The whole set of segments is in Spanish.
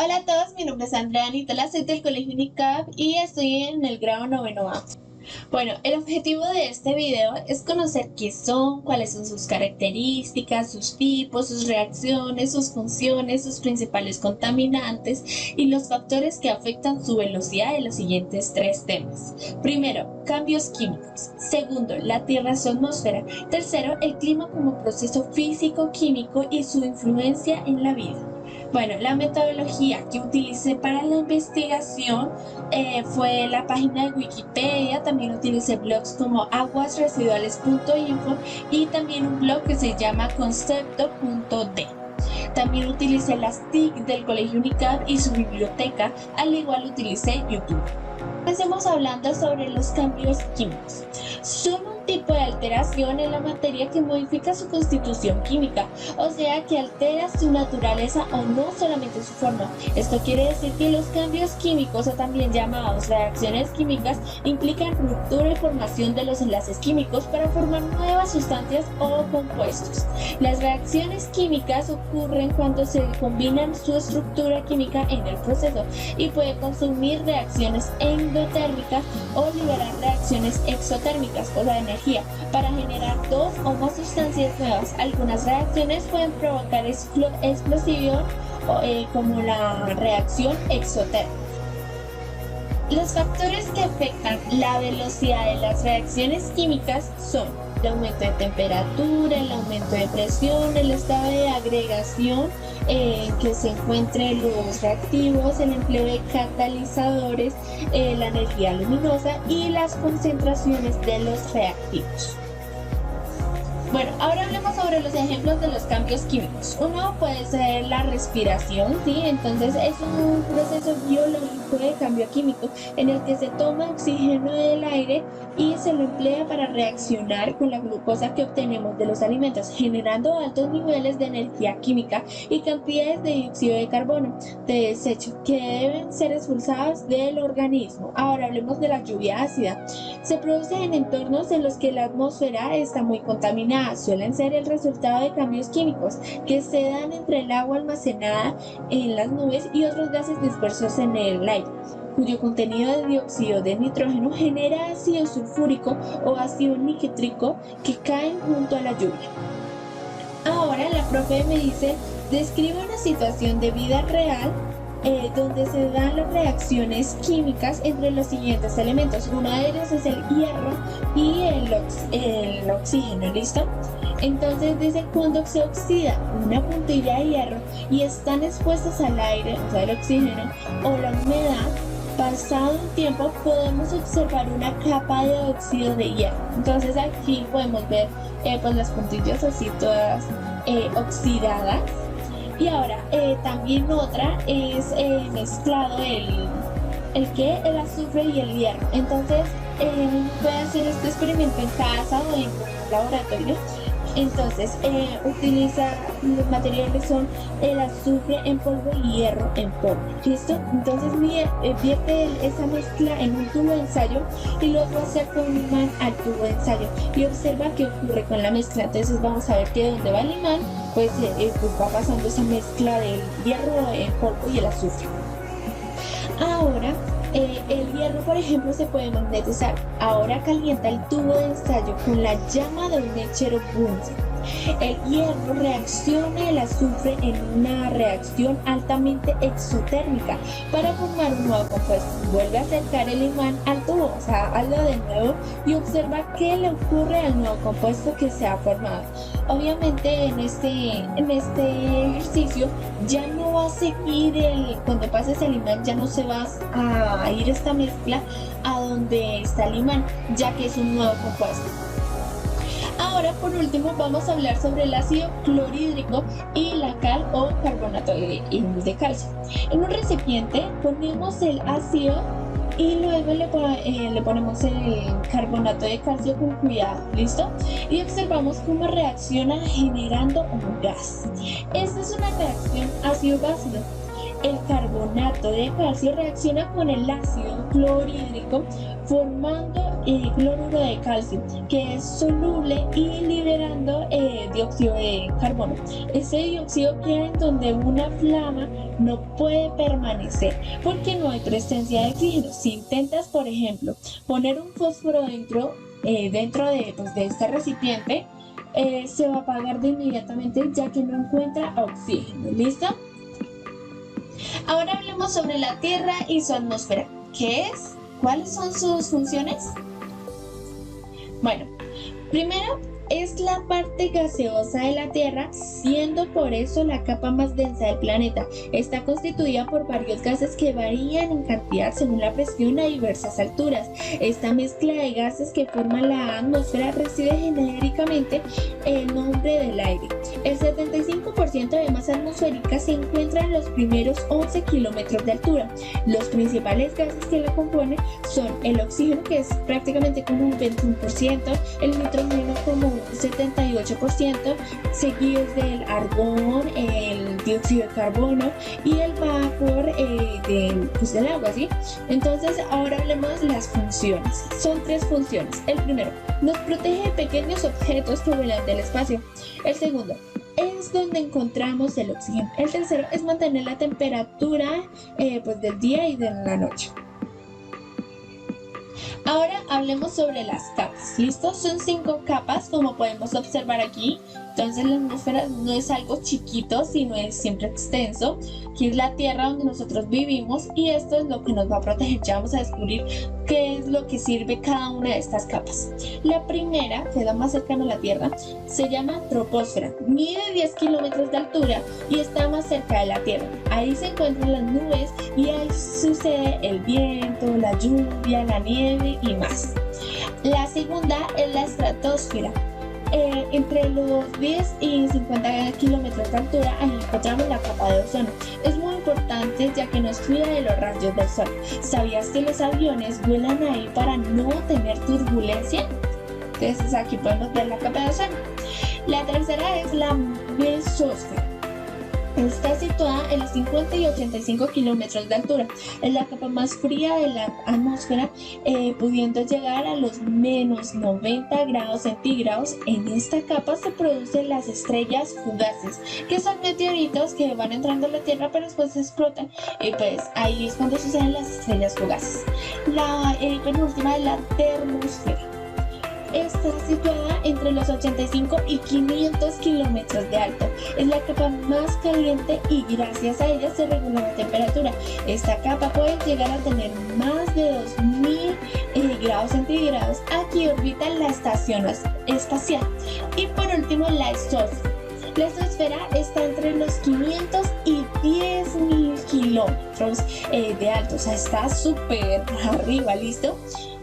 Hola a todos, mi nombre es Andrea Nitola, soy del Colegio UNICAP y estoy en el grado noveno A. Bueno, el objetivo de este video es conocer qué son, cuáles son sus características, sus tipos, sus reacciones, sus funciones, sus principales contaminantes y los factores que afectan su velocidad en los siguientes tres temas. Primero, cambios químicos. Segundo, la Tierra, su atmósfera. Tercero, el clima como proceso físico-químico y su influencia en la vida. Bueno, la metodología que utilicé para la investigación fue la página de Wikipedia. También utilicé blogs como aguasresiduales.info y también un blog que se llama concepto.d. También utilicé las TIC del Colegio UNICAP y su biblioteca, al igual utilicé YouTube. Empecemos hablando sobre los cambios químicos. Son un tipo de alteración en la materia que modifica su constitución química, o sea que altera su naturaleza o no solamente su forma. Esto quiere decir que los cambios químicos, o también llamados reacciones químicas, implican ruptura y formación de los enlaces químicos para formar nuevas sustancias o compuestos. Las reacciones químicas ocurren cuando se combinan su estructura química en el proceso y puede consumir reacciones endotérmicas o liberar reacciones exotérmicas, o la energía, para generar dos o más sustancias nuevas. Algunas reacciones pueden provocar explosión, como la reacción exotérmica. Los factores que afectan la velocidad de las reacciones químicas son el aumento de temperatura, el aumento de presión, el estado de agregación en que se encuentren los reactivos, el empleo de catalizadores, la energía luminosa y las concentraciones de los reactivos. Bueno, ahora hablemos sobre los ejemplos de los cambios químicos. Uno puede ser la respiración, ¿sí? Entonces es un proceso biológico de cambio químico en el que se toma oxígeno del aire y se lo emplea para reaccionar con la glucosa que obtenemos de los alimentos, generando altos niveles de energía química y cantidades de dióxido de carbono de desecho que deben ser expulsadas del organismo. Ahora hablemos de la lluvia ácida. Se produce en entornos en los que la atmósfera está muy contaminada. Suelen ser el resultado de cambios químicos que se dan entre el agua almacenada en las nubes y otros gases dispersos en el aire, cuyo contenido de dióxido de nitrógeno genera ácido sulfúrico o ácido nítrico que caen junto a la lluvia. Ahora la profe me dice, describe una situación de vida real donde se dan las reacciones químicas entre los siguientes elementos. Uno de ellos es el hierro y el oxígeno, ¿listo? Entonces dice, cuando se oxida una puntilla de hierro y están expuestas al aire, o sea el oxígeno, o la humedad, pasado un tiempo podemos observar una capa de óxido de hierro. Entonces aquí podemos ver pues las puntillas así todas oxidadas. Y ahora también otra es mezclado el azufre y el hierro. Entonces puede hacer este experimento en casa o en un laboratorio. Entonces utiliza los materiales son el azufre en polvo y hierro en polvo, ¿listo? Entonces vierte esa mezcla en un tubo de ensayo y luego acerca un imán al tubo de ensayo y observa qué ocurre con la mezcla. Entonces vamos a ver que donde va el imán pues va pasando esa mezcla del hierro en polvo y el azufre. Ahora el hierro, por ejemplo, se puede magnetizar. Ahora calienta el tubo de ensayo con la llama de un mechero Bunsen. El hierro reacciona el azufre en una reacción altamente exotérmica para formar un nuevo compuesto. Vuelve a acercar el imán al tubo, o sea, hazlo de nuevo y observa qué le ocurre al nuevo compuesto que se ha formado. Obviamente en este ejercicio ya no va a seguir cuando pases el imán ya no se va a ir esta mezcla a donde está el imán, ya que es un nuevo compuesto. Ahora, por último, vamos a hablar sobre el ácido clorhídrico y la cal o carbonato de calcio. En un recipiente ponemos el ácido y luego le ponemos el carbonato de calcio con cuidado, ¿listo? Y observamos cómo reacciona generando un gas. Esta es una reacción ácido-básico. el carbonato de calcio reacciona con el ácido clorhídrico formando cloruro de calcio, que es soluble y liberando dióxido de carbono. Ese dióxido queda en donde una flama no puede permanecer porque no hay presencia de oxígeno. Si intentas, por ejemplo, poner un fósforo dentro de este recipiente, se va a apagar de inmediatamente ya que no encuentra oxígeno. ¿Listo? Ahora hablemos sobre la Tierra y su atmósfera. ¿Qué es? ¿Cuáles son sus funciones? Bueno, primero es la parte gaseosa de la Tierra, siendo por eso la capa más densa del planeta. Está constituida por varios gases que varían en cantidad según la presión a diversas alturas. Esta mezcla de gases que forma la atmósfera recibe genéricamente el nombre del aire. El 75% de masa atmosférica se encuentra en los primeros 11 kilómetros de altura. Los principales gases que la componen son el oxígeno, que es prácticamente como un 21%, el nitrógeno como un 78%, seguidos del argón, el dióxido de carbono y el vapor del agua, ¿sí? Entonces ahora hablemos de las funciones. Son 3 funciones. El primero, nos protege de pequeños objetos que vuelan del espacio. El segundo, es donde encontramos el oxígeno. El tercero es mantener la temperatura del día y de la noche. Ahora hablemos sobre las capas. ¿Listo? Son 5 capas, como podemos observar aquí. Entonces la atmósfera no es algo chiquito, sino es siempre extenso. Aquí es la Tierra donde nosotros vivimos y esto es lo que nos va a proteger. Ya vamos a descubrir qué es lo que sirve cada una de estas capas. La primera, que es la más cercana a la Tierra, se llama troposfera. Mide 10 kilómetros de altura y está más cerca de la Tierra. Ahí se encuentran las nubes y ahí sucede el viento, la lluvia, la nieve y más. La segunda es la estratosfera. Entre los 10 y 50 kilómetros de altura, ahí encontramos la capa de ozono. Es muy importante ya que nos cuida de los rayos del sol. ¿Sabías que los aviones vuelan ahí para no tener turbulencia? Entonces aquí podemos ver la capa de ozono. La tercera es la mesósfera. Está situada en los 50 y 85 kilómetros de altura. Es la capa más fría de la atmósfera, pudiendo llegar a los menos 90 grados centígrados. En esta capa se producen las estrellas fugaces, que son meteoritos que van entrando a la Tierra pero después se explotan. Y pues ahí es cuando suceden las estrellas fugaces. La penúltima es la termosfera. Está situada entre los 85 y 500 kilómetros de alto. Es la capa más caliente y gracias a ella se regula la temperatura. Esta capa puede llegar a tener más de 2000 grados centígrados. Aquí orbita la estación espacial. Y por último, la exósfera. La exósfera está entre los 500 y 10.000 kilómetros de alto. O sea, está súper arriba, ¿listo?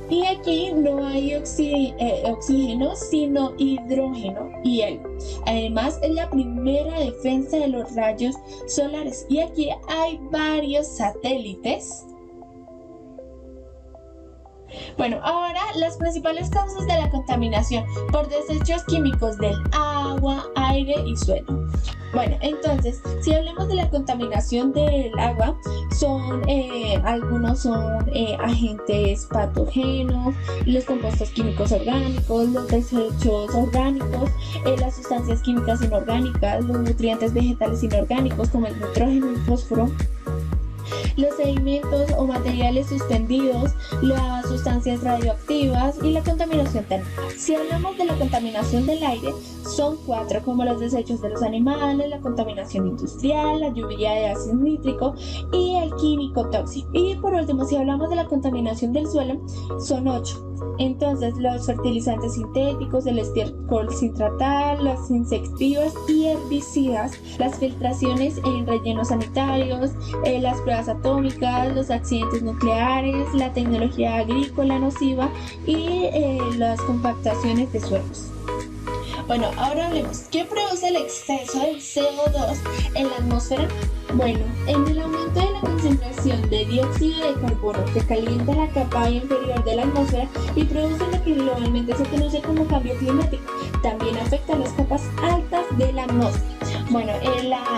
Y aquí no hay oxígeno, sino hidrógeno y helio. Además, es la primera defensa de los rayos solares. Y aquí hay varios satélites. Bueno, ahora las principales causas de la contaminación por desechos químicos del agua, aire y suelo. Bueno, entonces, si hablamos de la contaminación del agua, algunos son agentes patógenos, los compuestos químicos orgánicos, los desechos orgánicos, las sustancias químicas inorgánicas, los nutrientes vegetales inorgánicos como el nitrógeno y el fósforo, los sedimentos o materiales suspendidos, las sustancias radioactivas y la contaminación térmica. Si hablamos de la contaminación del aire, son 4, como los desechos de los animales, la contaminación industrial, la lluvia de ácido nítrico y el químico tóxico. Y por último, si hablamos de la contaminación del suelo, son 8. Entonces, los fertilizantes sintéticos, el estiércol sin tratar, los insecticidas y herbicidas, las filtraciones en rellenos sanitarios, las pruebas atómicas, los accidentes nucleares, la tecnología agrícola nociva y las compactaciones de suelos. Bueno, ahora hablemos. ¿Qué produce el exceso del CO2 en la atmósfera? Bueno, en el aumento de la concentración de dióxido de carbono que calienta la capa inferior de la atmósfera y produce lo que globalmente se conoce como cambio climático. También afecta a las capas altas de la atmósfera. Bueno,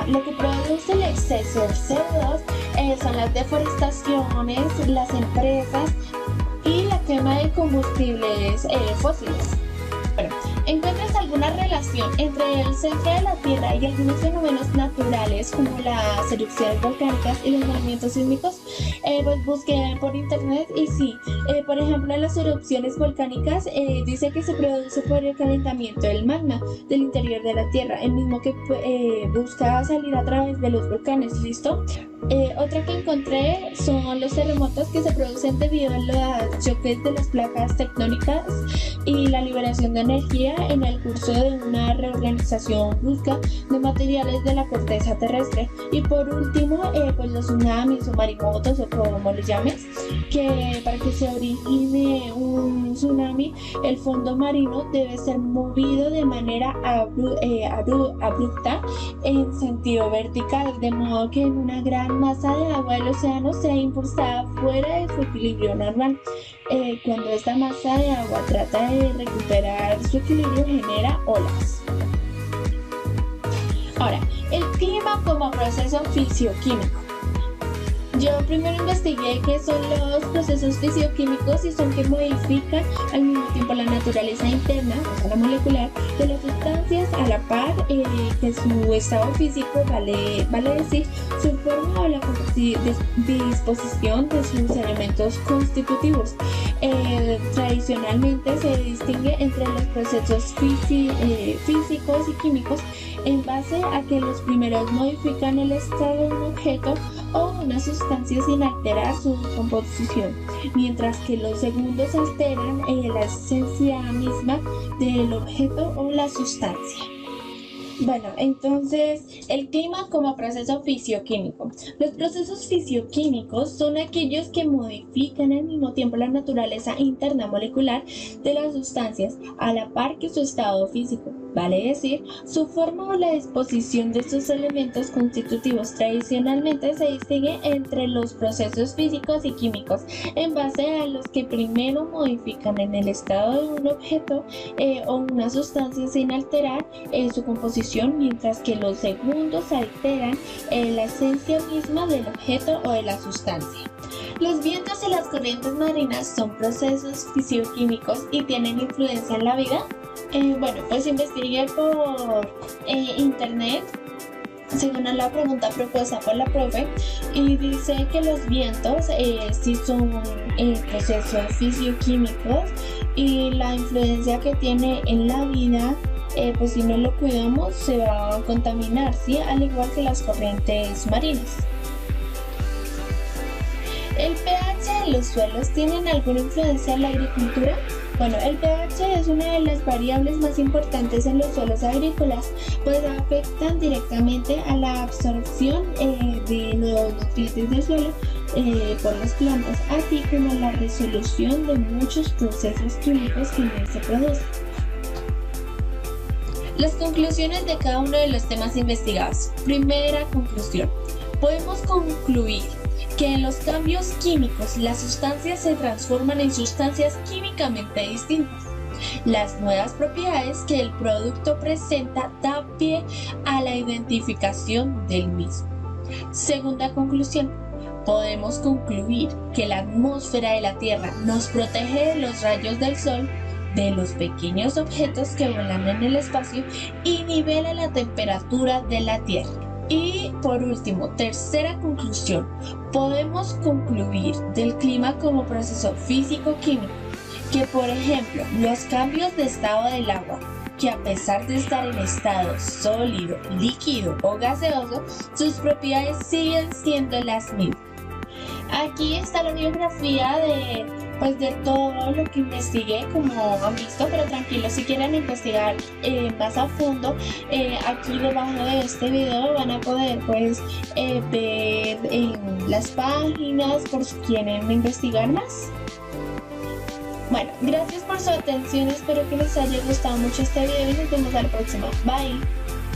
lo que produce el exceso de CO2 son las deforestaciones, las empresas y la quema de combustibles fósiles. Bueno, ¿encuentras alguna relación entre el centro de la Tierra y algunos fenómenos naturales como las erupciones volcánicas y los movimientos sísmicos? Pues busqué por internet y sí, por ejemplo, las erupciones volcánicas dice que se produce por el calentamiento del magma del interior de la Tierra, el mismo que busca salir a través de los volcanes, ¿listo? Otra que encontré son los terremotos que se producen debido a los choques de las placas tectónicas y la liberación de energía en el curso de una reorganización brusca de materiales de la corteza terrestre. Y por último, pues los tsunamis o maremotos o como los llames, que para que se origine un tsunami, el fondo marino debe ser movido de manera abrupta en sentido vertical, de modo que en una gran masa de agua del océano sea impulsada fuera de su equilibrio normal. Cuando esta masa de agua trata de recuperar su equilibrio, genera olas. Ahora, el clima como proceso fisioquímico. Yo primero investigué qué son los procesos fisioquímicos y son que modifican al mismo tiempo la naturaleza interna, o sea, la molecular, de las sustancias a la par que su estado físico, vale decir, su forma o la disposición de sus elementos constitutivos. Tradicionalmente se distingue entre los procesos físicos y químicos en base a que los primeros modifican el estado de un objeto o una sustancia sin alterar su composición, mientras que los segundos alteran la esencia misma del objeto o la sustancia. Bueno, entonces, el clima como proceso fisioquímico. Los procesos fisioquímicos son aquellos que modifican al mismo tiempo la naturaleza interna molecular de las sustancias a la par que su estado físico, vale decir, su forma o la disposición de sus elementos constitutivos. Tradicionalmente se distingue entre los procesos físicos y químicos en base a los que primero modifican en el estado de un objeto o una sustancia sin alterar su composición, mientras que los segundos alteran la esencia misma del objeto o de la sustancia. Los vientos y las corrientes marinas son procesos fisioquímicos y tienen influencia en la vida. Bueno, pues investigué por internet según la pregunta propuesta por la profe, y dice que los vientos sí son procesos fisioquímicos y la influencia que tiene en la vida, pues si no lo cuidamos se va a contaminar, ¿sí? Al igual que las corrientes marinas. ¿El pH de los suelos tienen alguna influencia en la agricultura? Bueno, el pH es una de las variables más importantes en los suelos agrícolas, pues afectan directamente a la absorción de los nutrientes del suelo por las plantas, así como la resolución de muchos procesos químicos que en él se producen. Las conclusiones de cada uno de los temas investigados. Primera conclusión. Podemos concluir que en los cambios químicos las sustancias se transforman en sustancias químicamente distintas. Las nuevas propiedades que el producto presenta dan pie a la identificación del mismo. Segunda conclusión. Podemos concluir que la atmósfera de la Tierra nos protege de los rayos del Sol, de los pequeños objetos que vuelan en el espacio y nivela la temperatura de la Tierra. Y por último, tercera conclusión, podemos concluir del clima como proceso físico-químico, que por ejemplo, los cambios de estado del agua, que a pesar de estar en estado sólido, líquido o gaseoso, sus propiedades siguen siendo las mismas. Aquí está la biografía de todo lo que investigué, como han visto, pero tranquilos, si quieren investigar más a fondo, aquí debajo de este video van a poder ver en las páginas por si quieren investigar más. Bueno, gracias por su atención, espero que les haya gustado mucho este video y nos vemos a la próxima. Bye.